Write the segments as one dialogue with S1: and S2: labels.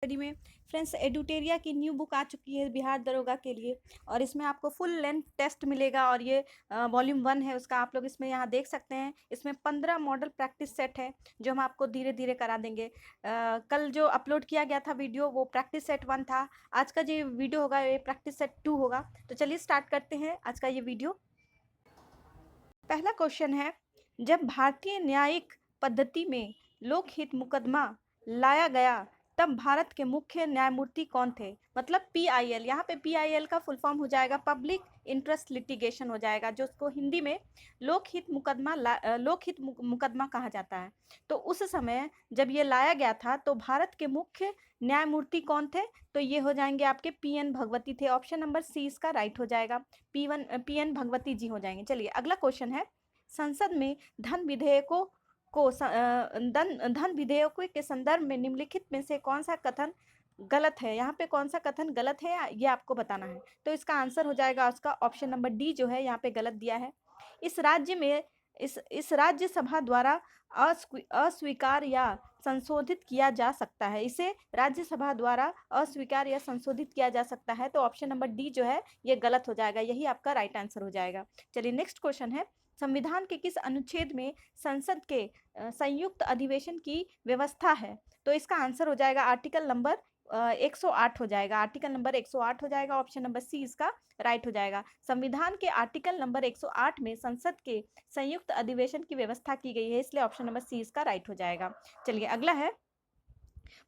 S1: Study में। Friends, एडुटेरिया की new book आ चुकी है बिहार दरोगा के लिए, और इसमें आपको फुल लेंथ टेस्ट मिलेगा, और ये वॉल्यूम 1 है उसका। आप लोग इसमें यहाँ देख सकते हैं, इसमें 15 मॉडल प्रैक्टिस सेट है जो हम आपको धीरे धीरे करा देंगे। कल जो अपलोड किया गया था वीडियो वो प्रैक्टिस सेट 1 था, आज का जो वीडियो होगा ये प्रैक्टिस सेट 2 होगा। तो चलिए स्टार्ट करते हैं आज का ये वीडियो। पहला क्वेश्चन है, जब भारतीय न्यायिक पद्धति में लोकहित मुकदमा लाया गया तब भारत के मुख्य न्यायमूर्ति कौन थे? मतलब PIL, यहाँ पे PIL का फुल फॉर्म हो जाएगा पब्लिक इंटरेस्ट लिटिगेशन हो जाएगा, जो उसको हिंदी में लोकहित मुकदमा कहा जाता है। तो उस समय जब ये लाया गया था तो भारत के मुख्य न्यायमूर्ति कौन थे? तो ये हो जाएंगे आपके PN भगवती थे। ऑप्शन नंबर सी इसका राइट हो जाएगा, PN भगवती जी हो जाएंगे। चलिए अगला क्वेश्चन है, संसद में धन विधेयकों के संदर्भ में निम्नलिखित में से कौन सा कथन गलत है? यहाँ पे कौन सा कथन गलत है ये आपको बताना है। तो इसका आंसर हो जाएगा उसका ऑप्शन नंबर डी जो है यहाँ पे गलत दिया है। इस राज्यसभा द्वारा अस्वीकार या संशोधित किया जा सकता है। इसे राज्यसभा द्वारा अस्वीकार या संशोधित किया जा सकता है। तो ऑप्शन नंबर डी जो है ये गलत हो जाएगा, यही आपका राइट आंसर हो जाएगा। चलिए नेक्स्ट क्वेश्चन है, संविधान के किस अनुच्छेद में संसद के संयुक्त अधिवेशन की व्यवस्था है? तो इसका आंसर हो जाएगा आर्टिकल नंबर 108 हो जाएगा, आर्टिकल नंबर 108 हो जाएगा। ऑप्शन नंबर सी इसका राइट हो जाएगा। संविधान के आर्टिकल नंबर 108 में संसद के संयुक्त अधिवेशन की व्यवस्था की गई है, इसलिए ऑप्शन नंबर सी इसका राइट हो जाएगा। चलिए अगला है,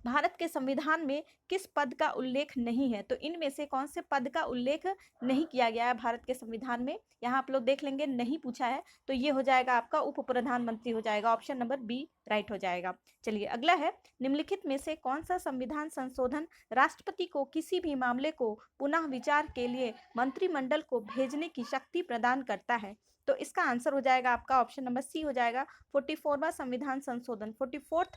S1: भारत के संविधान में किस पद का उल्लेख नहीं है? तो इनमें से कौन से पद का उल्लेख नहीं किया गया है भारत के संविधान में? यहाँ आप लोग देख लेंगे, नहीं पूछा है, तो ये हो जाएगा आपका उप प्रधानमंत्री हो जाएगा। ऑप्शन नंबर बी राइट हो जाएगा। चलिए अगला है, निम्नलिखित में से कौन सा संविधान संशोधन राष्ट्रपति को किसी भी मामले को पुनः विचार के लिए मंत्रिमंडल को भेजने की शक्ति प्रदान करता है? तो इसका आंसर हो जाएगा आपका ऑप्शन नंबर सी हो जाएगा, 44वां संविधान संशोधन, 44th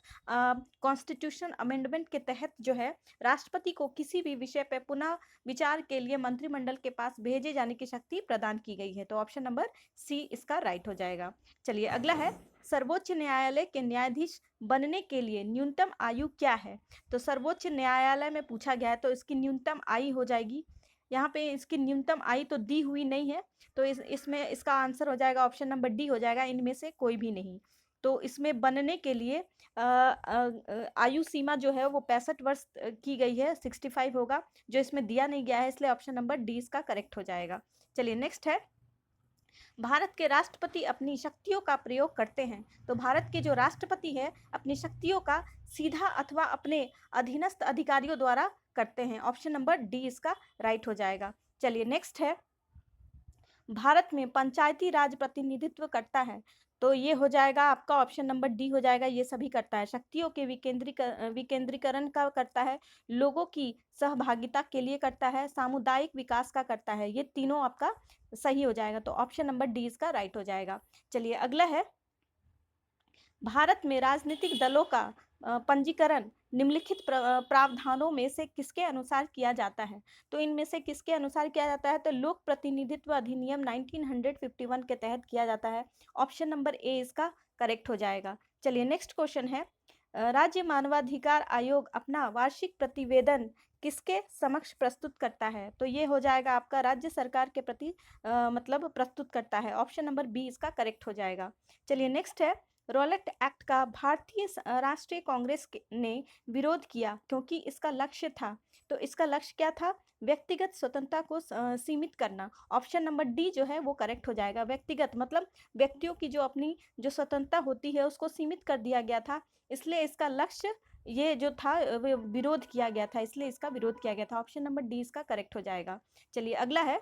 S1: कॉन्स्टिट्यूशन अमेंडमेंट के तहत जो है राष्ट्रपति को किसी भी विषय पर पुनः विचार के लिए मंत्रिमंडल के पास भेजे जाने की शक्ति प्रदान की गई है। तो ऑप्शन नंबर सी इसका राइट हो जाएगा। चलिए अगला है, सर्वोच्च न्यायालय के न्यायाधीश बनने के लिए न्यूनतम आयु क्या है? तो सर्वोच्च न्यायालय में पूछा गया है, तो इसकी न्यूनतम आयु हो जाएगी, यहाँ पे इसकी न्यूनतम आयु तो दी हुई नहीं है, तो इसमें इसका आंसर हो जाएगा ऑप्शन नंबर डी हो जाएगा, इनमें से कोई भी नहीं। तो इसमें बनने के लिए आयु सीमा जो है वो 65 वर्ष की गई है, 65 होगा, जो इसमें दिया नहीं गया है, इसलिए ऑप्शन नंबर डी इसका करेक्ट हो जाएगा। चलिए नेक्स्ट है, भारत के राष्ट्रपति अपनी शक्तियों का प्रयोग करते हैं। तो भारत के जो राष्ट्रपति है अपनी शक्तियों का सीधा अथवा अपने अधीनस्थ अधिकारियों द्वारा करते हैं। ऑप्शन नंबर डी इसका राइट हो जाएगा। चलिए नेक्स्ट है, भारत में पंचायती राज प्रतिनिधित्व करता है। तो ये हो जाएगा आपका ऑप्शन नंबर डी हो जाएगा, ये सभी करता है, शक्तियों के विकेंद्रीकरण का करता है, लोगों की सहभागिता के लिए करता है, सामुदायिक विकास का करता है, ये तीनों आपका सही हो जाएगा। तो ऑप्शन नंबर डी इसका राइट हो जाएगा। चलिए अगला है, भारत में राजनीतिक दलों का पंजीकरण निम्नलिखित प्रावधानों में से किसके अनुसार किया जाता है? तो इनमें से किसके अनुसार किया जाता है? तो लोक प्रतिनिधित्व अधिनियम 1951 के तहत किया जाता है। ऑप्शन नंबर ए इसका करेक्ट हो जाएगा। चलिए नेक्स्ट क्वेश्चन है, राज्य मानवाधिकार आयोग अपना वार्षिक प्रतिवेदन किसके समक्ष प्रस्तुत करता है? तो ये हो जाएगा आपका राज्य सरकार के प्रति मतलब प्रस्तुत करता है। ऑप्शन नंबर बी इसका करेक्ट हो जाएगा। चलिए नेक्स्ट है, रॉलेट एक्ट का भारतीय राष्ट्रीय कांग्रेस ने विरोध किया क्योंकि इसका लक्ष्य था। तो इसका लक्ष्य क्या था? व्यक्तिगत स्वतंत्रता को सीमित करना। ऑप्शन नंबर डी जो है वो करेक्ट हो जाएगा। व्यक्तिगत मतलब व्यक्तियों की जो अपनी जो स्वतंत्रता होती है उसको सीमित कर दिया गया था, इसलिए इसका लक्ष्य ये जो था विरोध किया गया था, इसलिए इसका विरोध किया गया था। ऑप्शन नंबर डी इसका करेक्ट हो जाएगा। चलिए अगला है,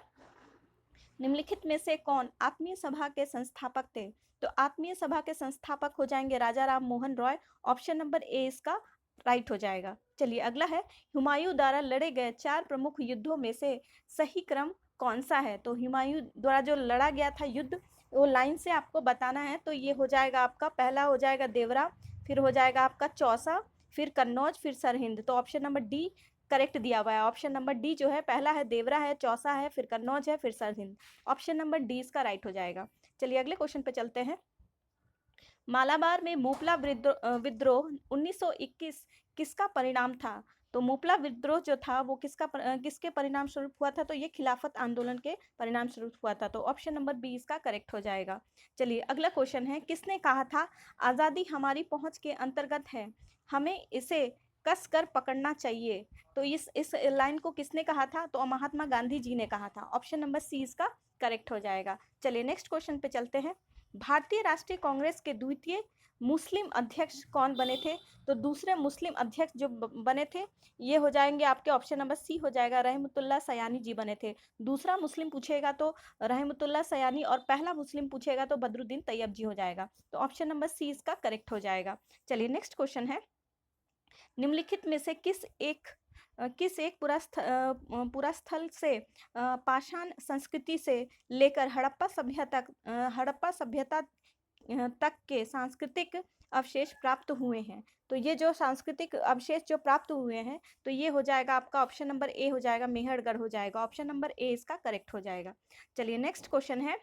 S1: निम्नलिखित में से कौन आत्मीय सभा के संस्थापक थे? तो आत्मीय सभा के संस्थापक हो जाएंगे Raja Ram Mohan Roy. Option number A इसका राइट हो जाएगा। चलिए अगला है, हुमायूं द्वारा लड़े गए 4 प्रमुख युद्धों में से सही क्रम कौन सा है? तो हुमायूं द्वारा जो लड़ा गया था युद्ध वो लाइन से आपको बताना है। तो ये हो जाएगा आपका, पहला हो जाएगा देवरा, फिर हो जाएगा आपका चौसा, फिर कन्नौज, फिर सरहिंद। तो ऑप्शन नंबर डी करेक्ट दिया हुआ है। ऑप्शन नंबर डी जो है, पहला है देवरा है, चौसा है, फिर कन्नौज है, फिर सरहिंद। ऑप्शन नंबर डी इसका राइट हो जाएगा। चलिए अगले क्वेश्चन पे चलते हैं, मालाबार में मोपला विद्रोह 1921 किसका परिणाम था? तो मुपला विद्रोह जो था वो किसके परिणाम स्वरूप हुआ था? तो ये खिलाफत आंदोलन के परिणाम स्वरूप हुआ था। तो ऑप्शन नंबर बी इसका करेक्ट हो जाएगा। चलिए अगला क्वेश्चन है, किसने कहा था आज़ादी हमारी पहुंच के अंतर्गत है, हमें इसे कस कर पकड़ना चाहिए? तो इस लाइन को किसने कहा था? तो महात्मा गांधी जी ने कहा था। ऑप्शन नंबर सी इसका करेक्ट हो जाएगा। चलिए नेक्स्ट क्वेश्चन पे चलते हैं। भारतीय राष्ट्रीय कांग्रेस के द्वितीय मुस्लिम अध्यक्ष कौन बने थे? तो दूसरे मुस्लिम अध्यक्ष जो बने थे ये हो जाएंगे आपके, ऑप्शन नंबर सी हो जाएगा, रहमतुल्लाह सयानी जी बने थे। दूसरा मुस्लिम पूछेगा तो रहमतुल्लाह सयानी, और पहला मुस्लिम पूछेगा तो बदरुद्दीन तैयब जी हो जाएगा। तो ऑप्शन नंबर सी इसका करेक्ट हो जाएगा। चलिए नेक्स्ट क्वेश्चन है, निम्नलिखित में से किस एक पुरा स्थल से पाषाण संस्कृति से लेकर हड़प्पा सभ्यता तक के सांस्कृतिक अवशेष प्राप्त हुए हैं? तो ये जो सांस्कृतिक अवशेष जो प्राप्त हुए हैं, तो ये हो जाएगा आपका ऑप्शन नंबर ए हो जाएगा, मेहरगढ़ हो जाएगा। ऑप्शन नंबर ए इसका करेक्ट हो जाएगा। चलिए नेक्स्ट क्वेश्चन है,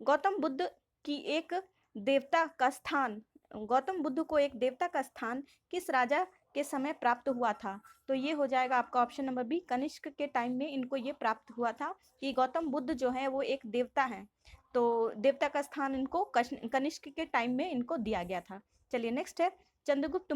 S1: गौतम बुद्ध की एक देवता का स्थान गौतम बुद्ध को एक देवता का स्थान किस राजा के समय प्राप्त हुआ था? तो ये हो जाएगा आपका ऑप्शन नंबर बी, कनिष्क के टाइम में इनको ये प्राप्त हुआ था कि गौतम बुद्ध जो है वो एक देवता है, तो देवता का स्थान इनको कनिष्क के टाइम में इनको दिया गया था। चलिए नेक्स्ट है, चंद्रगुप्त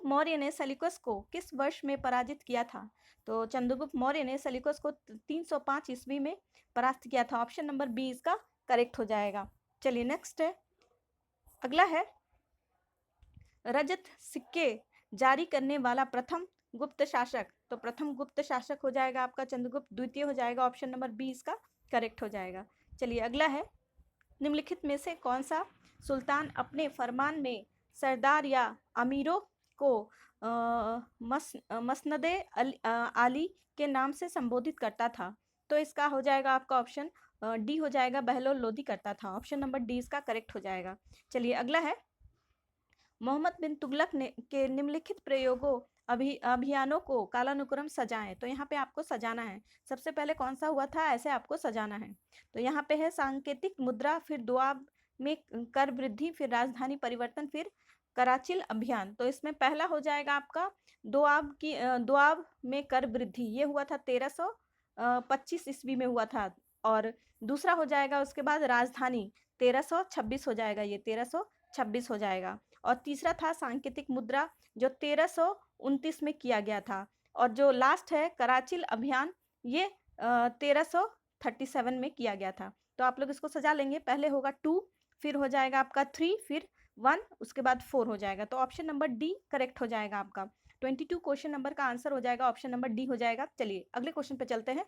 S1: मौर्य ने सेल्यूकस को किस वर्ष में पराजित किया था? तो चंद्रगुप्त मौर्य ने सेल्यूकस को 305 ईस्वी में परास्त किया था। ऑप्शन नंबर बी इसका करेक्ट हो जाएगा। चलिए नेक्स्ट है, अगला है, रजत सिक्के जारी करने वाला प्रथम गुप्त शासक? तो प्रथम गुप्त शासक हो जाएगा आपका चंद्रगुप्त द्वितीय हो जाएगा। ऑप्शन नंबर बी इसका करेक्ट हो जाएगा। चलिए अगला है, निम्नलिखित में से कौन सा सुल्तान अपने फरमान में सरदार या अमीरों को मसनदे आली के नाम से संबोधित करता था? तो इसका हो जाएगा आपका ऑप्शन डी हो जाएगा, बहलोल लोधी करता था। ऑप्शन नंबर डी इसका करेक्ट हो जाएगा। चलिए अगला है, मोहम्मद बिन तुगलक ने के निम्नलिखित प्रयोगों अभियानों को कालानुक्रम सजाएं। तो यहाँ पे आपको सजाना है, सबसे पहले कौन सा हुआ था ऐसे आपको सजाना है। तो यहाँ पे है सांकेतिक मुद्रा, फिर दुआब में कर वृद्धि, फिर राजधानी परिवर्तन, फिर कराचिल अभियान। तो इसमें पहला हो जाएगा आपका दुआब में कर वृद्धि, ये हुआ था 1325 ईस्वी में हुआ था। और दूसरा हो जाएगा उसके बाद राजधानी 1326 हो जाएगा, ये 1326 हो जाएगा। और तीसरा था सांकेतिक मुद्रा जो 1329 में किया गया था। और जो लास्ट है कराचिल अभियान, ये 1337 में किया गया था। तो आप लोग इसको सजा लेंगे, पहले होगा 2, फिर हो जाएगा आपका 3, फिर 1, उसके बाद 4 हो जाएगा। तो ऑप्शन नंबर डी करेक्ट हो जाएगा आपका। 22 क्वेश्चन नंबर का आंसर हो जाएगा ऑप्शन नंबर डी हो जाएगा। चलिए अगले क्वेश्चन पे चलते हैं,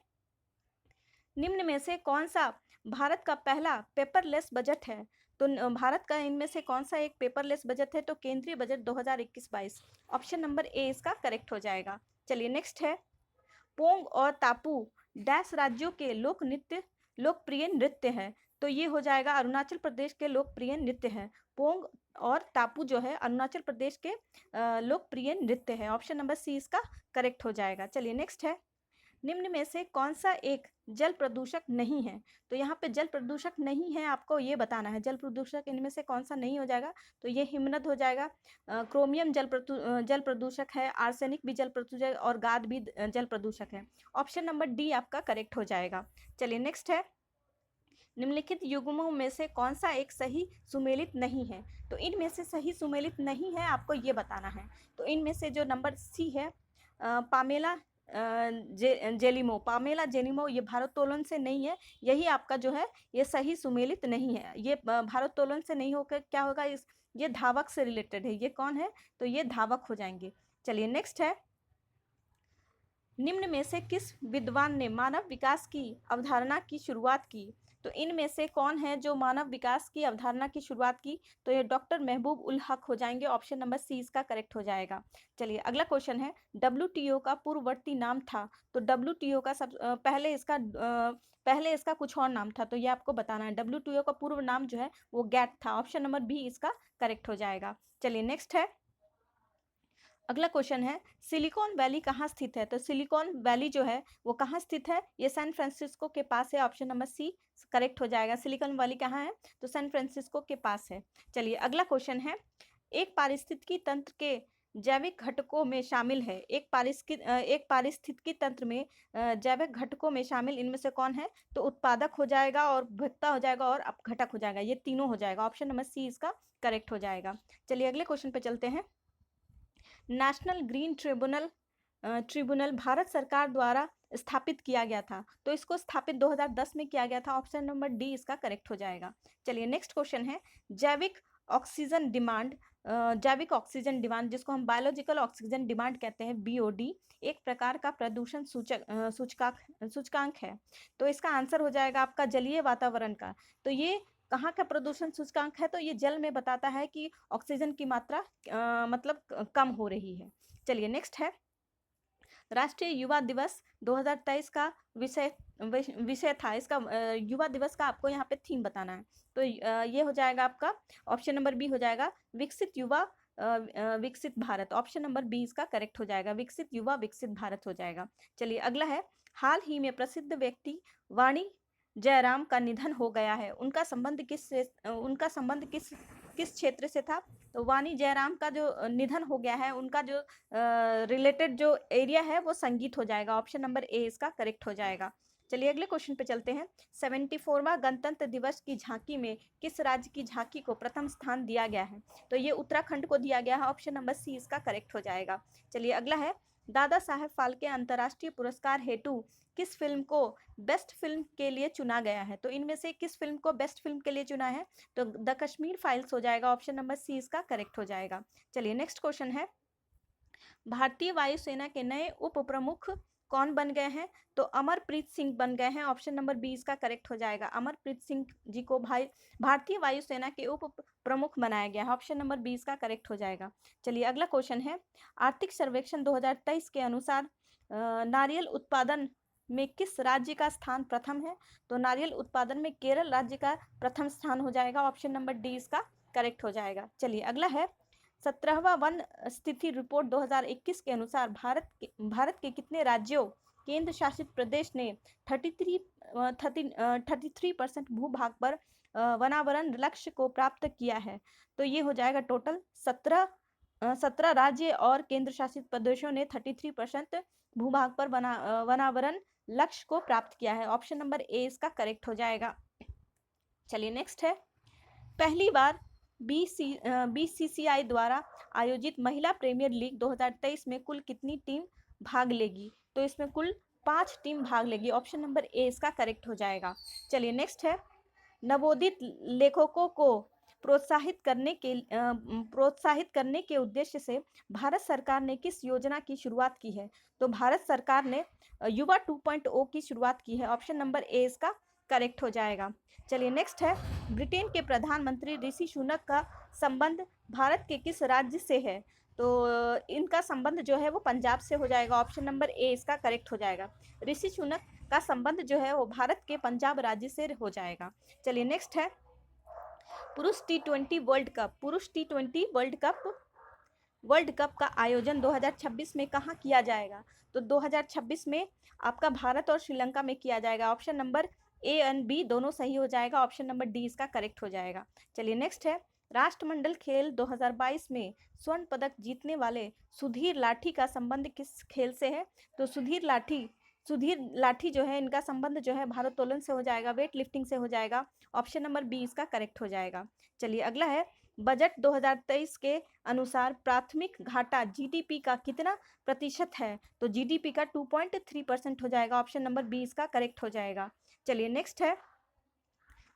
S1: निम्न में से कौन सा भारत का पहला पेपरलेस बजट है? तो भारत का इनमें से कौन सा एक पेपरलेस बजट है? तो केंद्रीय बजट 2021-22। ऑप्शन नंबर ए इसका करेक्ट हो जाएगा। चलिए नेक्स्ट है, पोंग और तापू डैश राज्यों के लोकप्रिय नृत्य है? तो ये हो जाएगा अरुणाचल प्रदेश के लोकप्रिय नृत्य है। पोंग और तापू जो है अरुणाचल प्रदेश के लोकप्रिय नृत्य है। ऑप्शन नंबर सी इसका करेक्ट हो जाएगा। चलिए नेक्स्ट है, निम्न में से कौन सा एक जल प्रदूषक नहीं है? तो यहाँ पे जल प्रदूषक नहीं है, आपको ये बताना है जल प्रदूषक इनमें से कौन सा नहीं हो जाएगा। तो ये हिमनद हो जाएगा, क्रोमियम जल प्रदूषक है, आर्सेनिक भी जल प्रदूषक, और गाद भी जल प्रदूषक है। ऑप्शन नंबर डी आपका करेक्ट हो जाएगा। चलिए नेक्स्ट है, निम्नलिखित युग्मों में से कौन सा एक सही सुमेलित नहीं है? तो इनमें से सही सुमेलित नहीं है, आपको ये बताना है। तो इनमें से जो नंबर सी है, पामेला पामेला जेनिमो, ये भारोत्तोलन से नहीं है, यही आपका जो है ये सही सुमेलित नहीं है। ये भारोत्तोलन से नहीं होकर क्या होगा, ये धावक से रिलेटेड है। ये कौन है? तो ये धावक हो जाएंगे। चलिए नेक्स्ट है, निम्न में से किस विद्वान ने मानव विकास की अवधारणा की शुरुआत की? तो इनमें से कौन है जो मानव विकास की अवधारणा की शुरुआत की? तो ये डॉक्टर महबूब उल हक हो जाएंगे। ऑप्शन नंबर सी इसका करेक्ट हो जाएगा। चलिए अगला क्वेश्चन है, WTO का पूर्ववर्ती नाम था? तो WTO का पहले इसका कुछ और नाम था, तो ये आपको बताना है। WTO का पूर्व नाम जो है वो गैट था। ऑप्शन नंबर बी इसका करेक्ट हो जाएगा। चलिए नेक्स्ट है, अगला क्वेश्चन है, सिलिकॉन वैली कहाँ स्थित है? तो सिलिकॉन वैली जो है वो कहाँ स्थित है? ये सैन फ्रांसिस्को के पास है। ऑप्शन नंबर सी करेक्ट हो जाएगा। सिलिकॉन वैली कहाँ है? तो सैन फ्रांसिस्को के पास है। चलिए अगला क्वेश्चन है, एक पारिस्थितिकी तंत्र के जैविक घटकों में शामिल है? एक पारिस्थितिकी तंत्र में जैविक घटकों में शामिल इनमें से कौन है? तो उत्पादक हो जाएगा और उपभोक्ता हो जाएगा और अपघटक हो जाएगा, ये तीनों हो जाएगा। ऑप्शन नंबर सी इसका करेक्ट हो जाएगा। चलिए अगले क्वेश्चन पे चलते हैं। नेशनल ग्रीन ट्रिब्यूनल भारत सरकार द्वारा स्थापित किया गया था, तो इसको स्थापित 2010 में किया गया था। ऑप्शन नंबर डी इसका करेक्ट हो जाएगा। चलिए नेक्स्ट क्वेश्चन है, जैविक ऑक्सीजन डिमांड जैविक ऑक्सीजन डिमांड जिसको हम बायोलॉजिकल ऑक्सीजन डिमांड कहते हैं, बीओडी, एक प्रकार का प्रदूषण सूचकांक है। तो इसका आंसर हो जाएगा आपका जलीय वातावरण का। तो ये कहाँ का प्रदूषण सूचकांक है? तो ये जल में बताता है कि ऑक्सीजन की मात्रा मतलब कम हो रही है। चलिए नेक्स्ट है, राष्ट्रीय युवा दिवस 2023 का विषय था इसका। युवा दिवस का आपको यहाँ पे थीम बताना है। तो ये हो जाएगा आपका ऑप्शन नंबर बी हो जाएगा, विकसित युवा विकसित भारत। ऑप्शन नंबर बी इसका करेक्ट हो जाएगा, विकसित युवा विकसित भारत हो जाएगा। चलिए अगला है, हाल ही में प्रसिद्ध व्यक्ति वाणी जयराम का निधन हो गया है, उनका संबंध किस क्षेत्र से था? तो वाणी जयराम का जो निधन हो गया है, उनका जो रिलेटेड जो एरिया है वो संगीत हो जाएगा। ऑप्शन नंबर ए इसका करेक्ट हो जाएगा। चलिए अगले क्वेश्चन पे चलते हैं। 74वां गणतंत्र दिवस की झांकी में किस राज्य की झांकी को प्रथम स्थान दिया गया है? तो ये उत्तराखंड को दिया गया है। ऑप्शन नंबर सी इसका करेक्ट हो जाएगा। चलिए अगला है, दादा साहेब फाल्के अंतर्राष्ट्रीय पुरस्कार हेतु किस फिल्म को बेस्ट फिल्म के लिए चुना गया है? तो इनमें से किस फिल्म को बेस्ट फिल्म के लिए चुना है? तो द कश्मीर फाइल्स हो जाएगा। ऑप्शन नंबर सी इसका करेक्ट हो जाएगा। चलिए नेक्स्ट क्वेश्चन है, भारतीय वायुसेना के नए उप प्रमुख कौन बन गए हैं? तो अमरप्रीत सिंह बन गए हैं। ऑप्शन नंबर बी इसका करेक्ट हो जाएगा। अमरप्रीत सिंह जी को भारतीय वायुसेना के उप प्रमुख बनाया गया है। ऑप्शन नंबर बी इसका करेक्ट हो जाएगा। चलिए अगला क्वेश्चन है, आर्थिक सर्वेक्षण 2023 के अनुसार नारियल उत्पादन में किस राज्य का स्थान प्रथम है? तो नारियल उत्पादन में केरल राज्य का प्रथम स्थान हो जाएगा। ऑप्शन नंबर डी इसका करेक्ट हो जाएगा। चलिए अगला है, 17वां वन स्थिति रिपोर्ट 2021 के अनुसार भारत के कितने राज्यों केंद्र शासित प्रदेश ने 33% भूभाग पर वनावरण लक्ष्य को प्राप्त किया है? तो ये हो जाएगा टोटल 17 राज्य और केंद्र शासित प्रदेशों ने 33% भूभाग पर वनावरण लक्ष्य को प्राप्त किया है। ऑप्शन नंबर ए इसका करेक्ट हो जाएगा। चलिए नेक्स्ट है, पहली बार बीसीसीआई द्वारा आयोजित महिला प्रीमियर लीग 2023 में कुल कितनी टीम भाग लेगी? तो इसमें कुल 5 टीम भाग लेगी। ऑप्शन नंबर ए इसका करेक्ट हो जाएगा। चलिए नेक्स्ट है, नवोदित लेखकों को प्रोत्साहित करने के उद्देश्य से भारत सरकार ने किस योजना की शुरुआत की है? तो भारत सरकार ने युवा 2.0 की शुरुआत की है। ऑप्शन नंबर ए इसका करेक्ट हो जाएगा। चलिए नेक्स्ट है, ब्रिटेन के प्रधानमंत्री ऋषि सुनक का संबंध भारत के किस राज्य से है? तो इनका संबंध जो है वो पंजाब से हो जाएगा। ऑप्शन नंबर ए इसका करेक्ट हो जाएगा। ऋषि सुनक का संबंध जो है वो भारत के पंजाब राज्य से हो जाएगा। चलिए नेक्स्ट है, पुरुष टी20 वर्ल्ड कप का आयोजन 2026 में कहाँ किया जाएगा? तो 2026 में आपका भारत और श्रीलंका में किया जाएगा। Option number A and B दोनों सही हो जाएगा। ऑप्शन नंबर डी इसका करेक्ट हो जाएगा। चलिए नेक्स्ट है, राष्ट्रमंडल खेल 2022 में स्वर्ण पदक जीतने वाले सुधीर लाठी का संबंध किस खेल से है? तो सुधीर लाठी जो है, इनका संबंध जो है भारोत्तोलन से हो जाएगा, वेट लिफ्टिंग से हो जाएगा। ऑप्शन नंबर बी इसका करेक्ट हो जाएगा। चलिए अगला है, बजट 2023 के अनुसार प्राथमिक घाटा जीडीपी का कितना प्रतिशत है? तो जीडीपी का 2.3% हो जाएगा। ऑप्शन नंबर बी इसका करेक्ट हो जाएगा। चलिए नेक्स्ट है,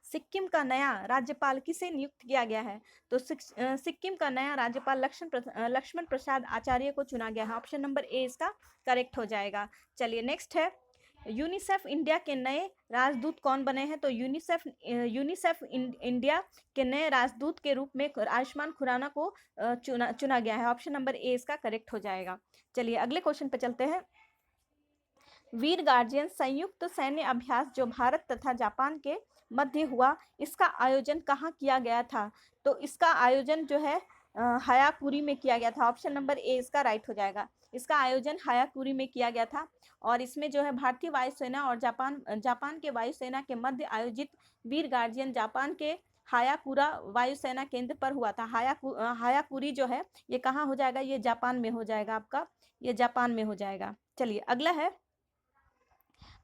S1: सिक्किम का नया राज्यपाल किसे नियुक्त किया गया है? तो सिक्किम का नया राज्यपाल लक्ष्मण प्रसाद आचार्य को चुना गया है। ऑप्शन नंबर ए इसका करेक्ट हो जाएगा। चलिए नेक्स्ट है, यूनिसेफ इंडिया के नए राजदूत कौन बने हैं? तो यूनिसेफ इंडिया के नए राजदूत के रूप में आयुष्मान खुराना को चुना गया है। ऑप्शन नंबर ए इसका करेक्ट हो जाएगा। चलिए अगले क्वेश्चन पे चलते हैं, वीर गार्जियन संयुक्त सैन्य अभ्यास जो भारत तथा जापान के मध्य हुआ, इसका आयोजन कहाँ किया गया था? तो इसका आयोजन जो है हायाकुरी में किया गया था। ऑप्शन नंबर ए इसका राइट हो जाएगा। इसका आयोजन हायाकुरी में किया गया था और इसमें जो है भारतीय वायुसेना और जापान के वायुसेना के मध्य आयोजित वीर गार्जियन जापान के हायाकुरा वायुसेना केंद्र पर हुआ था। हायाकुरी जो है ये कहाँ हो जाएगा, ये जापान में हो जाएगा आपका, ये जापान में हो जाएगा। चलिए अगला है,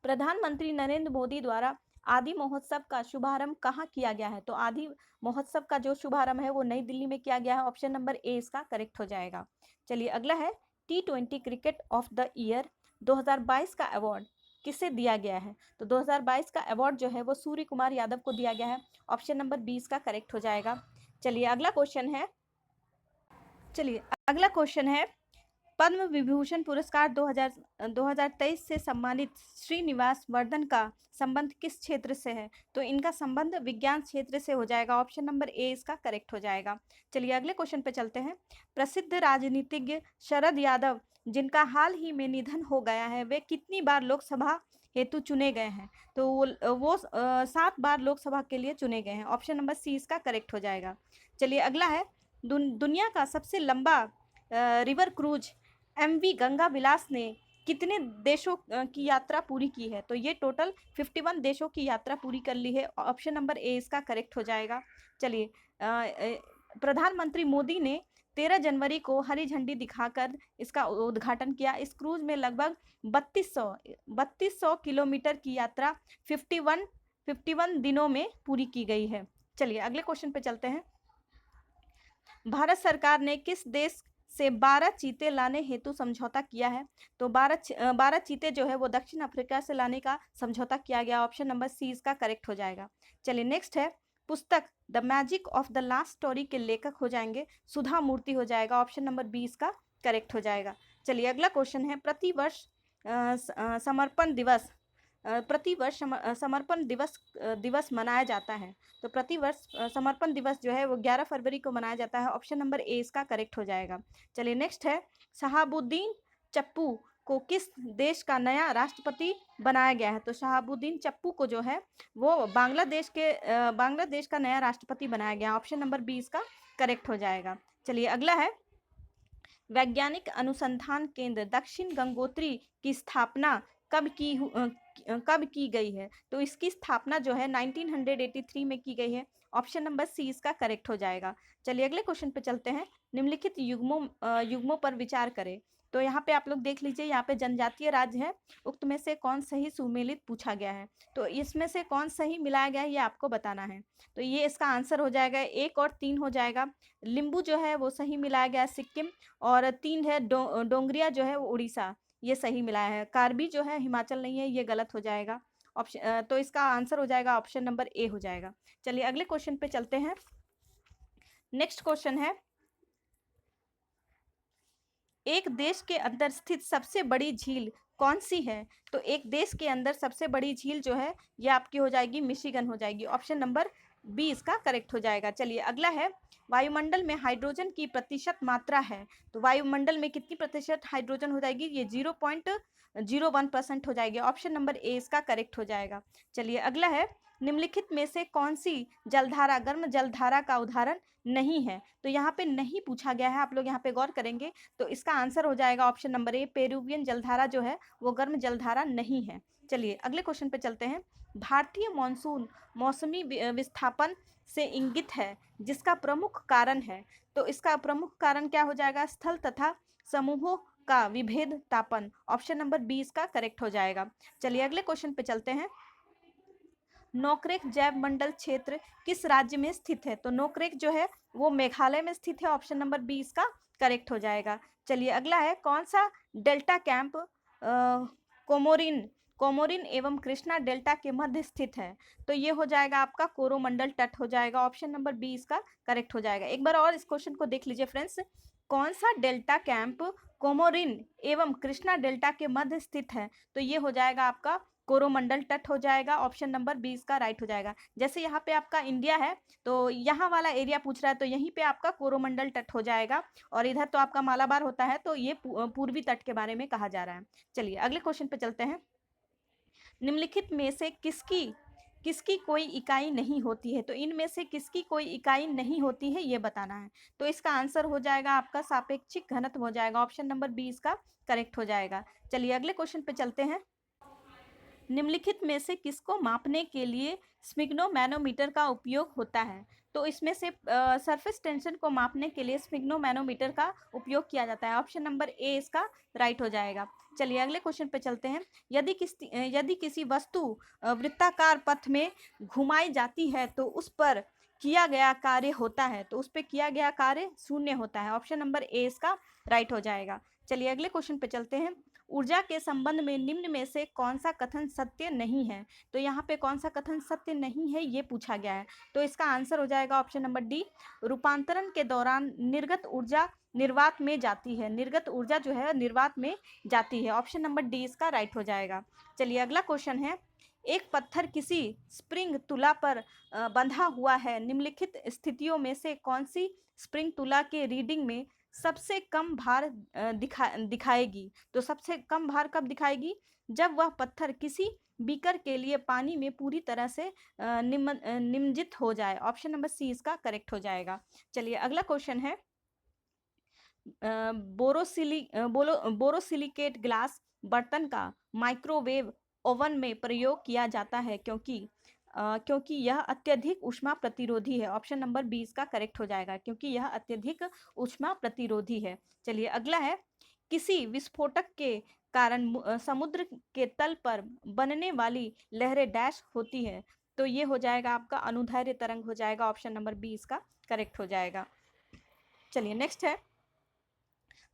S1: प्रधानमंत्री नरेंद्र मोदी द्वारा आदि महोत्सव का शुभारंभ कहाँ किया गया है? तो आदि महोत्सव का जो शुभारंभ है वो नई दिल्ली में किया गया है। ऑप्शन नंबर ए इसका करेक्ट हो जाएगा। चलिए अगला है, T20 cricket of the year 2022 का अवार्ड किसे दिया गया है? तो 2022 का अवार्ड जो है वो सूर्य कुमार यादव को दिया गया है। ऑप्शन नंबर 20 का करेक्ट हो जाएगा। चलिए अगला क्वेश्चन है, पद्म विभूषण पुरस्कार 2023 से सम्मानित श्रीनिवास वर्धन का संबंध किस क्षेत्र से है? तो इनका संबंध विज्ञान क्षेत्र से हो जाएगा। ऑप्शन नंबर ए इसका करेक्ट हो जाएगा। चलिए अगले क्वेश्चन पे चलते हैं, प्रसिद्ध राजनीतिज्ञ शरद यादव जिनका हाल ही में निधन हो गया है, वे कितनी बार लोकसभा हेतु चुने गए हैं? तो वो 7 बार लोकसभा के लिए चुने गए हैं। ऑप्शन नंबर सी इसका करेक्ट हो जाएगा। चलिए अगला है, दुनिया का सबसे लंबा रिवर क्रूज MV गंगा विलास ने कितने देशों की यात्रा पूरी की है? तो ये टोटल 51 देशों की यात्रा पूरी कर ली है। ऑप्शन नंबर ए इसका करेक्ट हो जाएगा। चलिए प्रधानमंत्री मोदी ने 13 जनवरी को हरी झंडी दिखाकर इसका उद्घाटन किया। इस क्रूज में लगभग 3200 किलोमीटर की यात्रा 51 दिनों में पूरी की गई है। चलिए अगले क्वेश्चन पे चलते हैं, भारत सरकार ने किस देश से 12 चीते लाने हेतु समझौता किया है? तो 12 चीते जो है वो दक्षिण अफ्रीका से लाने का समझौता किया गया। ऑप्शन नंबर सी इसका करेक्ट हो जाएगा। चलिए नेक्स्ट है, पुस्तक the magic of the last story के लेखक हो जाएंगे सुधा मूर्ति हो जाएगा। ऑप्शन नंबर बी इसका करेक्ट हो जाएगा। चलिए अगला क्वेश्चन है, प्रतिवर्ष समर्पण दिवस मनाया जाता है। तो प्रतिवर्ष समर्पण दिवस जो है वो 11 फरवरी को मनाया जाता है। ऑप्शन नंबर ए इसका करेक्ट हो जाएगा। चलिए नेक्स्ट है, शहाबुद्दीन चप्पू को किस देश का नया राष्ट्रपति बनाया गया है? तो शहाबुद्दीन चप्पू को जो है वो बांग्लादेश का नया राष्ट्रपति बनाया गया। ऑप्शन नंबर बी इसका करेक्ट हो जाएगा। चलिए अगला है, वैज्ञानिक अनुसंधान केंद्र दक्षिण गंगोत्री की स्थापना कब की गई है? तो इसकी स्थापना जो है 1983 में की गई है। ऑप्शन नंबर सी इसका करेक्ट हो जाएगा। चलिए अगले क्वेश्चन पे चलते हैं, निम्नलिखित युग्मों पर विचार करें। तो यहाँ पे आप लोग देख लीजिए, यहाँ पे जनजातीय राज्य है, उक्त में से कौन सही सुमेलित पूछा गया है। तो इसमें से कौन सही मिलाया गया है ये आपको बताना है। तो ये इसका आंसर हो जाएगा 1 और 3 हो जाएगा। लिंबू जो है वो सही मिलाया गया है सिक्किम, और 3 है डोंगरिया जो है वो उड़ीसा, ये सही मिलाया है। कार्बी जो है हिमाचल नहीं है, ये गलत हो जाएगा। ऑप्शन तो इसका आंसर हो जाएगा ऑप्शन नंबर ए हो जाएगा। चलिए अगले क्वेश्चन पे चलते हैं, नेक्स्ट क्वेश्चन है, एक देश के अंदर स्थित सबसे बड़ी झील कौन सी है? तो एक देश के अंदर सबसे बड़ी झील जो है ये आपकी हो जाएगी मिशिगन हो जाएगी। ऑप्शन नंबर बी इसका करेक्ट हो जाएगा। चलिए अगला है, वायुमंडल में हाइड्रोजन की प्रतिशत मात्रा है। तो वायुमंडल में कितनी प्रतिशत हाइड्रोजन हो जाएगी? ये 0.01% हो जाएगी। ऑप्शन नंबर ए इसका करेक्ट हो जाएगा। चलिए अगला है, निम्नलिखित में से कौन सी जलधारा गर्म जलधारा का उदाहरण नहीं है? तो यहाँ पे नहीं पूछा गया है, आप लोग यहाँ पे गौर करेंगे तो इसका आंसर हो जाएगा ऑप्शन नंबर ए, पेरुवियन जलधारा जो है वो गर्म जलधारा नहीं है। चलिए अगले क्वेश्चन पे चलते हैं, भारतीय मॉनसून मौसमी विस्थापन से इंगित है जिसका प्रमुख कारण है। तो इसका प्रमुख कारण क्या हो जाएगा? स्थल तथा समूहों का विभेद तापन। ऑप्शन नंबर बी इसका करेक्ट हो जाएगा। चलिए अगले क्वेश्चन पे चलते हैं, नोकरेक जैव मंडल क्षेत्र किस राज्य में स्थित है? तो नोकरेक जो है वो मेघालय में स्थित है। ऑप्शन नंबर बी इसका करेक्ट हो जाएगा। चलिए अगला है, कौन सा डेल्टा कैंप कोमोरिन एवं कृष्णा डेल्टा के मध्य स्थित है? तो ये हो जाएगा आपका कोरोमंडल तट हो जाएगा। ऑप्शन नंबर बी इसका करेक्ट हो जाएगा। एक बार और इस क्वेश्चन को देख लीजिए फ्रेंड्स, कौन सा डेल्टा कैंप कोमोरिन एवं कृष्णा डेल्टा के मध्य स्थित है? तो ये हो जाएगा आपका कोरोमंडल तट हो जाएगा। ऑप्शन नंबर 20 का राइट हो जाएगा। जैसे यहाँ पे आपका इंडिया है तो यहाँ वाला एरिया पूछ रहा है, तो यहीं पे आपका कोरोमंडल तट हो जाएगा, और इधर तो आपका मालाबार होता है, तो ये पूर्वी तट के बारे में कहा जा रहा है। चलिए अगले क्वेश्चन पे चलते हैं, निम्नलिखित में से किसकी कोई इकाई नहीं होती है? तो इनमें से किसकी कोई इकाई नहीं होती है ये बताना है। तो इसका आंसर हो जाएगा आपका सापेक्षिक घनत्व हो जाएगा। ऑप्शन नंबर बी इसका करेक्ट हो जाएगा। चलिए अगले क्वेश्चन पे चलते हैं, निम्नलिखित में से किसको मापने के लिए स्फिग्नोमैनोमीटर का उपयोग होता है? तो इसमें से सरफेस टेंशन को मापने के लिए स्फिग्नोमैनोमीटर का उपयोग किया जाता है। ऑप्शन नंबर ए इसका राइट हो जाएगा। चलिए अगले क्वेश्चन पे चलते हैं। यदि किसी वस्तु वृत्ताकार पथ में घुमाई जाती है तो उस पर किया गया कार्य होता है, तो उस पर किया गया कार्य शून्य होता है। ऑप्शन नंबर ए इसका राइट हो जाएगा। चलिए अगले क्वेश्चन पे चलते हैं। ऊर्जा के संबंध में निम्न में से कौन सा कथन सत्य नहीं है? तो यहाँ पे कौन सा कथन सत्य नहीं है ये पूछा गया है, तो इसका आंसर हो जाएगा ऑप्शन नंबर डी। रूपांतरण के दौरान निर्गत ऊर्जा निर्वात में जाती है। निर्गत ऊर्जा जो है निर्वात में जाती है। ऑप्शन नंबर डी इसका राइट हो जाएगा। चलिए अगला क्वेश्चन है। एक पत्थर किसी स्प्रिंग तुला पर बंधा हुआ है। निम्नलिखित स्थितियों में से कौन सी स्प्रिंग तुला के रीडिंग में सबसे कम भार दिखाएगी? तो सबसे कम भार कब दिखाएगी? जब वह पत्थर किसी बीकर के लिए पानी में पूरी तरह से निमज्जित हो जाए। ऑप्शन नंबर सी इसका करेक्ट हो जाएगा। चलिए अगला क्वेश्चन है। बोरोसिलिकेट ग्लास बर्तन का माइक्रोवेव ओवन में प्रयोग किया जाता है क्योंकि यह अत्यधिक ऊष्मा प्रतिरोधी है। ऑप्शन नंबर बी इसका करेक्ट हो जाएगा, क्योंकि यह अत्यधिक ऊष्मा प्रतिरोधी है। चलिए अगला है। किसी विस्फोटक के कारण समुद्र के तल पर बनने वाली लहरें डैश होती है, तो ये हो जाएगा आपका अनुदैर्ध्य तरंग हो जाएगा। ऑप्शन नंबर बी इसका करेक्ट हो जाएगा। चलिए नेक्स्ट है।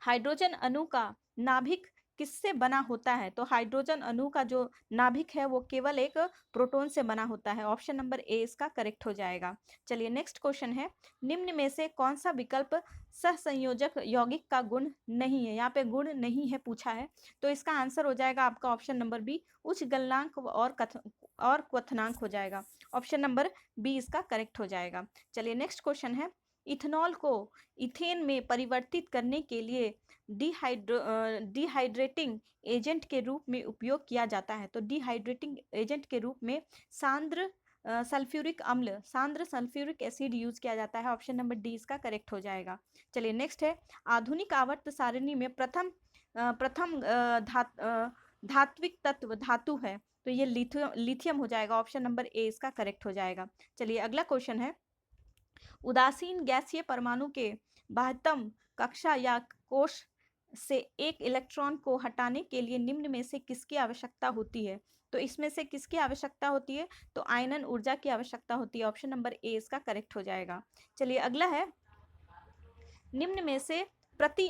S1: हाइड्रोजन अणु का नाभिक किससे बना होता है? तो हाइड्रोजन अणु का जो नाभिक है वो केवल एक प्रोटॉन से बना होता है। ऑप्शन नंबर ए इसका करेक्ट हो जाएगा। चलिए नेक्स्ट क्वेश्चन है। निम्न में से कौन सा विकल्प सहसंयोजक यौगिक का गुण नहीं है? यहाँ पे गुण नहीं है पूछा है, तो इसका आंसर हो जाएगा आपका ऑप्शन नंबर बी, उच्च गलनांक और क्वथनांक हो जाएगा। ऑप्शन नंबर बी इसका करेक्ट हो जाएगा। चलिए नेक्स्ट क्वेश्चन है। इथेनॉल को इथेन में परिवर्तित करने के लिए डिहाइड्रेटिंग एजेंट के रूप में उपयोग किया जाता है। तो डिहाइड्रेटिंग एजेंट के रूप में सांद्र सल्फ्यूरिक एसिड यूज किया जाता है। ऑप्शन नंबर डी इसका करेक्ट हो जाएगा। चलिए नेक्स्ट है। आधुनिक आवर्त सारणी में प्रथम धात्विक तत्व धातु है, तो ये लिथियम हो जाएगा। ऑप्शन नंबर ए इसका करेक्ट हो जाएगा। चलिए अगला क्वेश्चन है। उदासीन गैसीय परमाणु के बाह्यतम कक्षा या कोश से एक इलेक्ट्रॉन को हटाने के लिए निम्न में से किसकी आवश्यकता होती है? तो इसमें से किसकी आवश्यकता होती है? तो आयनन ऊर्जा की आवश्यकता होती है। ऑप्शन नंबर ए इसका करेक्ट हो जाएगा। चलिए अगला है। निम्न में से प्रति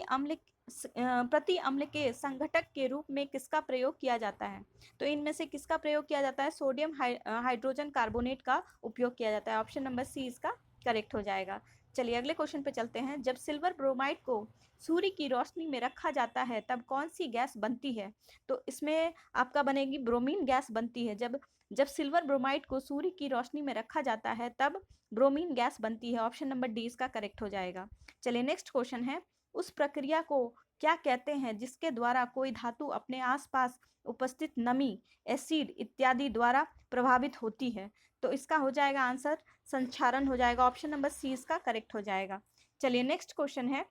S1: अम्ल के संघटक के रूप में किसका प्रयोग किया जाता है? तो इनमें से किसका प्रयोग किया जाता है? सोडियम हाइड्रोजन कार्बोनेट का उपयोग किया जाता है। ऑप्शन नंबर सी इसका करेक्ट हो जाएगा। चलिए अगले क्वेश्चन पे चलते हैं। जब सिल्वर ब्रोमाइड को सूर्य की रोशनी में रखा जाता है तब कौन सी गैस बनती है? तो इसमें आपका बनेगी ब्रोमीन गैस बनती है। जब सिल्वर ब्रोमाइड को सूर्य की रोशनी में रखा जाता है तब ब्रोमीन गैस बनती है। ऑप्शन नंबर डी इसका करेक्ट हो जाएगा। चलिए नेक्स्ट क्वेश्चन है। उस प्रक्रिया को क्या कहते हैं जिसके द्वारा कोई धातु अपने आसपास उपस्थित नमी, एसिड इत्यादि द्वारा प्रभावित होती है? तो इसका हो जाएगा आंसर संक्षारण हो जाएगा। ऑप्शन नंबर सी इसका करेक्ट हो जाएगा। चलिए नेक्स्ट क्वेश्चन है।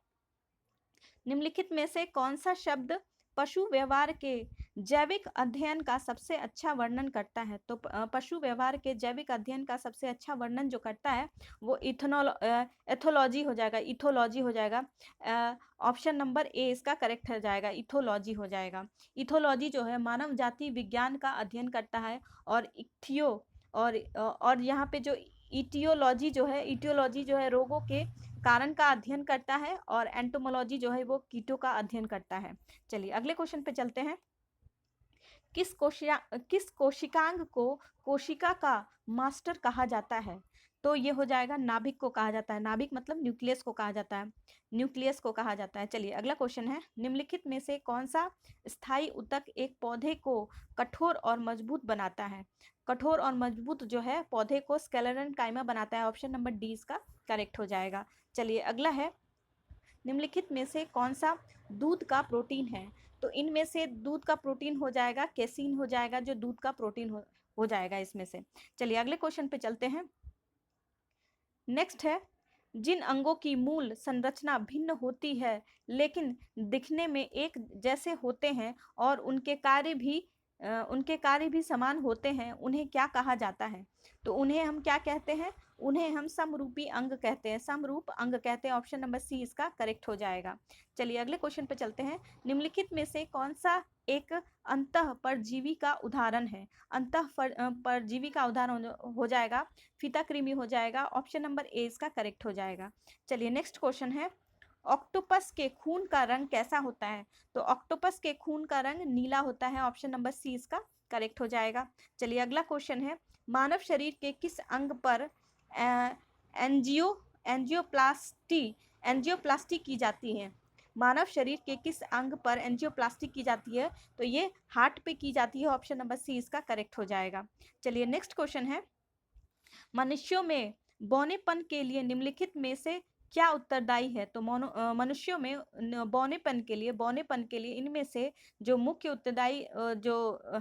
S1: निम्नलिखित में से कौन सा शब्द पशु व्यवहार के जैविक अध्ययन का सबसे अच्छा वर्णन करता है? तो पशु व्यवहार के जैविक अध्ययन का सबसे अच्छा वर्णन जो करता है वो इथोलॉजी हो जाएगा। इथोलॉजी हो जाएगा। ऑप्शन नंबर ए इसका करेक्ट हो जाएगा। इथोलॉजी हो जाएगा। इथोलॉजी जो है मानव जाति विज्ञान का अध्ययन करता है, और और यहाँ पे जो इटियोलॉजी जो है रोगों के कारण का अध्ययन करता है, और एंटोमोलॉजी जो है वो कीटों का अध्ययन करता है। चलिए अगले क्वेश्चन पे चलते हैं। किस कोशिकांग को कोशिका का मास्टर कहा जाता है? तो ये हो जाएगा नाभिक को कहा जाता है। नाभिक मतलब न्यूक्लियस को कहा जाता है। न्यूक्लियस को कहा जाता है। चलिए अगला क्वेश्चन है। निम्नलिखित में से कौन सा स्थायी ऊतक एक पौधे को कठोर और मजबूत बनाता है? कठोर और मजबूत जो है पौधे को स्केलेटन काइमा बनाता है। ऑप्शन नंबर डी इसका करेक्ट हो जाएगा। चलिए अगला है। निम्नलिखित में से कौन सा दूध का प्रोटीन है? तो इनमें से दूध का प्रोटीन हो जाएगा केसिन हो जाएगा, जो दूध का प्रोटीन हो जाएगा इसमें से। चलिए अगले क्वेश्चन पे चलते हैं। नेक्स्ट है। जिन अंगों की मूल संरचना भिन्न होती है लेकिन दिखने में एक जैसे होते हैं और उनके कार्य भी उनके कार्य भी समान होते हैं, उन्हें क्या कहा जाता है? तो उन्हें हम क्या कहते हैं? उन्हें हम समरूपी अंग कहते हैं, समरूप अंग कहते हैं। ऑप्शन नंबर सी इसका करेक्ट हो जाएगा। चलिए अगले क्वेश्चन पे चलते हैं। निम्नलिखित में से कौन सा एक अंतः परजीवी का उदाहरण है? परजीवी का उदाहरण हो जाएगा फीताकृमि हो जाएगा। ऑप्शन नंबर ए इसका करेक्ट हो जाएगा। चलिए नेक्स्ट क्वेश्चन है, ऑक्टोपस के खून का रंग कैसा होता है? तो ऑक्टोपस के खून का रंग नीला होता है। ऑप्शन नंबर सी इसका करेक्ट हो जाएगा। चलिए अगला क्वेश्चन है, मानव शरीर के किस अंग पर एंजियो एंजियोप्लास्टी की जाती है? मानव शरीर के किस अंग पर एंजियोप्लास्टी की जाती है? तो ये हार्ट पे की जाती है। ऑप्शन नंबर सी इसका करेक्ट हो जाएगा। चलिए नेक्स्ट क्वेश्चन है, मनुष्यों में बौनेपन के लिए निम्नलिखित में से क्या उत्तरदायी है? तो मनुष्यों में बौनेपन के लिए इनमें से जो मुख्य उत्तरदायी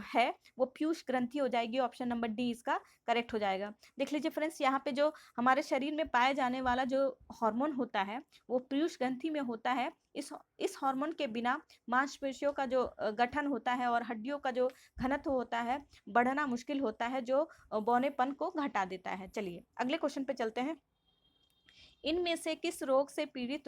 S1: है वो पीयूष ग्रंथि हो जाएगी। ऑप्शन नंबर डी इसका करेक्ट हो जाएगा। देख लीजिए फ्रेंड्स, यहाँ पे जो हमारे शरीर में पाया जाने वाला जो हार्मोन होता है वो पीयूष ग्रंथि में होता है। इस हार्मोन के बिना मांसपेशियों का जो गठन होता है और हड्डियों का जो घनत्व होता है बढ़ना मुश्किल होता है, जो बौनेपन को घटा देता है। चलिए अगले क्वेश्चन पे चलते हैं। इनमें से किस रोग से पीड़ित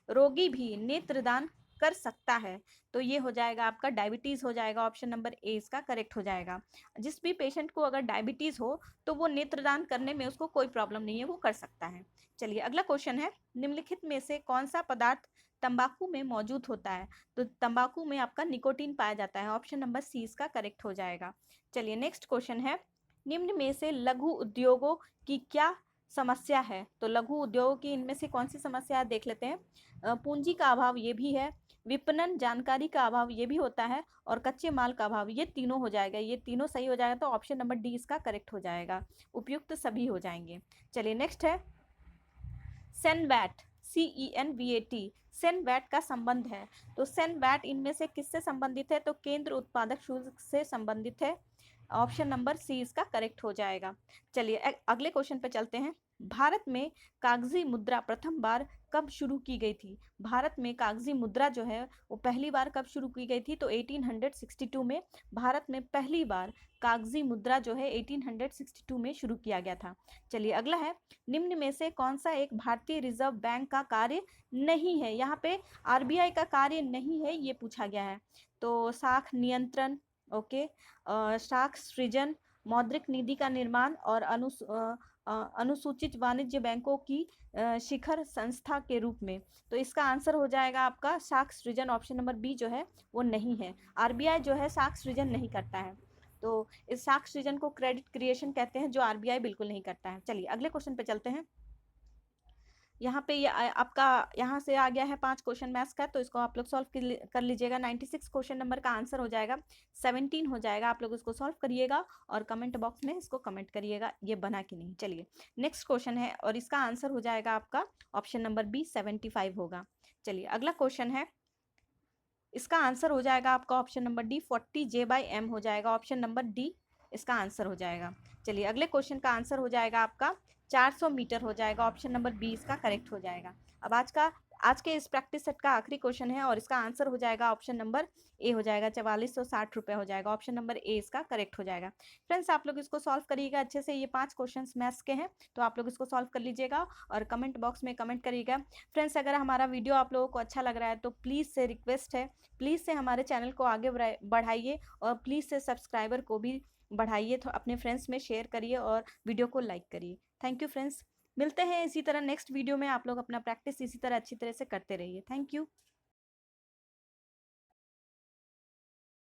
S1: रोगी भी नेत्रदान कर सकता है? तो ये हो जाएगा आपका डायबिटीज हो जाएगा। ऑप्शन नंबर ए इसका करेक्ट हो जाएगा। जिस भी पेशेंट को अगर डायबिटीज हो तो वो नेत्रदान करने में उसको कोई प्रॉब्लम नहीं है, वो कर सकता है। चलिए अगला क्वेश्चन है, निम्नलिखित में से कौन सा पदार्थ तंबाकू में मौजूद होता है? तो तंबाकू में आपका निकोटीन पाया जाता है। ऑप्शन नंबर सी इसका करेक्ट हो जाएगा। चलिए नेक्स्ट क्वेश्चन है, निम्न में से लघु उद्योगों की क्या समस्या है? तो लघु उद्योगों की इनमें से कौन सी समस्या है देख लेते हैं। पूंजी का अभाव ये भी है, विपणन जानकारी का अभाव ये भी होता है, और कच्चे माल का अभाव, ये तीनों हो जाएगा। ये तीनों सही हो जाएगा तो ऑप्शन नंबर डी इसका करेक्ट हो जाएगा। उपयुक्त सभी हो जाएंगे। चलिए नेक्स्ट है, सेनवैट CENVAT सेनवैट का संबंध है। तो सेनवैट इनमें से किससे संबंधित है? तो केंद्र उत्पादक शुल्क से संबंधित है। ऑप्शन नंबर सी इसका करेक्ट हो जाएगा। चलिए अगले क्वेश्चन पे चलते हैं। भारत में कागजी मुद्रा प्रथम बार कब शुरू की गई थी? भारत में कागजी मुद्रा जो है वो पहली बार कब शुरू की गई थी? तो 1862 में भारत में पहली बार कागजी मुद्रा जो है 1862 में शुरू किया गया था। चलिए अगला है, निम्न में से कौन सा एक भारतीय रिजर्व बैंक का कार्य नहीं है? यहाँ पे RBI का कार्य नहीं है ये पूछा गया है। तो साख नियंत्रण, ओके, साख सृजन, मौद्रिक निधि का निर्माण और अनुसूचित वाणिज्य बैंकों की शिखर संस्था के रूप में। तो इसका आंसर हो जाएगा आपका साख सृजन। ऑप्शन नंबर बी जो है वो नहीं है। RBI जो है साख सृजन नहीं करता है। तो इस साख सृजन को क्रेडिट क्रिएशन कहते हैं, जो RBI बिल्कुल नहीं करता है। चलिए अगले क्वेश्चन पे चलते हैं। यहाँ पे ये आपका यहाँ से आ गया है 5 क्वेश्चन मैथ्स का, तो इसको आप लोग सॉल्व कर लीजिएगा। 96 क्वेश्चन नंबर का आंसर हो जाएगा 17 हो जाएगा। आप लोग इसको सॉल्व करिएगा और कमेंट बॉक्स में इसको कमेंट करिएगा ये बना कि नहीं। चलिए नेक्स्ट क्वेश्चन है और इसका आंसर हो जाएगा आपका ऑप्शन नंबर बी 75 होगा। चलिए अगला क्वेश्चन है, इसका आंसर हो जाएगा आपका ऑप्शन नंबर डी 40J/m हो जाएगा। ऑप्शन नंबर डी इसका आंसर हो जाएगा। चलिए अगले क्वेश्चन का आंसर हो जाएगा आपका 400 मीटर हो जाएगा। ऑप्शन नंबर बी इसका करेक्ट हो जाएगा। अब आज के इस प्रैक्टिस सेट का आखिरी क्वेश्चन है और इसका आंसर हो जाएगा ऑप्शन नंबर ए हो जाएगा। 4460 रुपये हो जाएगा। ऑप्शन नंबर ए इसका करेक्ट हो जाएगा। फ्रेंड्स आप लोग इसको सॉल्व करिएगा अच्छे से। ये 5 क्वेश्चन मैथ्स के हैं तो आप लोग इसको सॉल्व कर लीजिएगा और कमेंट बॉक्स में कमेंट करिएगा। फ्रेंड्स अगर हमारा वीडियो आप लोगों को अच्छा लग रहा है तो प्लीज़ से रिक्वेस्ट है, प्लीज़ से हमारे चैनल को आगे बढ़ाइए और प्लीज़ से सब्सक्राइबर को भी बढ़ाइए, तो अपने फ्रेंड्स में शेयर करिए और वीडियो को लाइक करिए। थैंक यू फ्रेंड्स, मिलते हैं इसी तरह नेक्स्ट वीडियो में। आप लोग अपना प्रैक्टिस इसी तरह अच्छी तरह से करते रहिए। Thank you.